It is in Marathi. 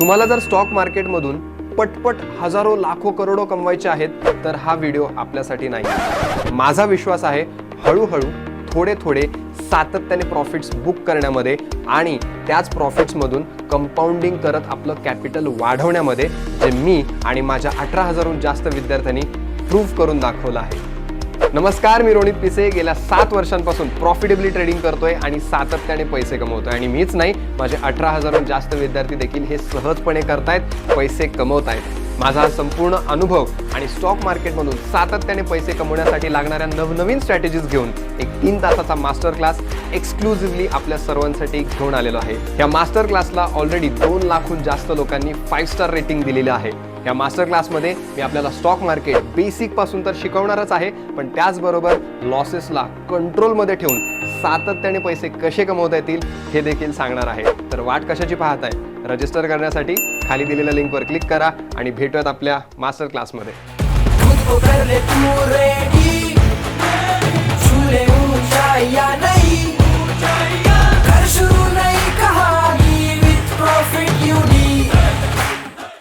तुम्हाला जर स्टॉक मार्केटमधून पटपट हजारो लाखो करोडो कमवायचे आहेत तर हा व्हिडिओ आपल्यासाठी नाही। माझा विश्वास आहे हळूहळू थोडे थोडे सातत्याने प्रॉफिट्स बुक करण्यामध्ये आणि त्याच प्रॉफिट्समधून कंपाऊंडिंग करत आपलं कॅपिटल वाढवण्यामध्ये, जे मी आणि माझ्या 18,000हून जास्त विद्यार्थ्यांनी प्रूव्ह करून दाखवलं आहे। नमस्कार, मी रोनित पिसे गेल्या 7 वर्षांपासून प्रॉफिटेबली ट्रेडिंग करतोय आणि सातत्याने पैसे कमवतोय आणि मीच नाही, माझे 18,000हून जास्त विद्यार्थी देखील हे सहजपणे करतायत, पैसे कमवतायत। माझा हा संपूर्ण अनुभव आणि स्टॉक मार्केटमधून सातत्याने पैसे कमवण्यासाठी लागणाऱ्या नवनवीन स्ट्रॅटेजीज घेऊन एक 3 तासाचा मास्टर क्लास एक्सक्लुझिव्हली आपल्या सर्वांसाठी घेऊन आलेलो आहे। या मास्टर क्लासला ऑलरेडी 2 लाखहून जास्त लोकांनी 5 स्टार रेटिंग दिलेले आहे। या मास्टर क्लासमध्ये मी आपल्याला स्टॉक मार्केट बेसिक पासून तर शिकवणारच आहे, पण त्याचबरोबर लॉसेसला कंट्रोलमध्ये ठेवून सातत्याने पैसे कसे कमवता येतील हे देखील सांगणार आहे। तर वाट कशाची पाहताय? रजिस्टर करण्यासाठी खाली दिलेल्या लिंकवर क्लिक करा आणि भेटूयात आपल्या मास्टर क्लासमध्ये।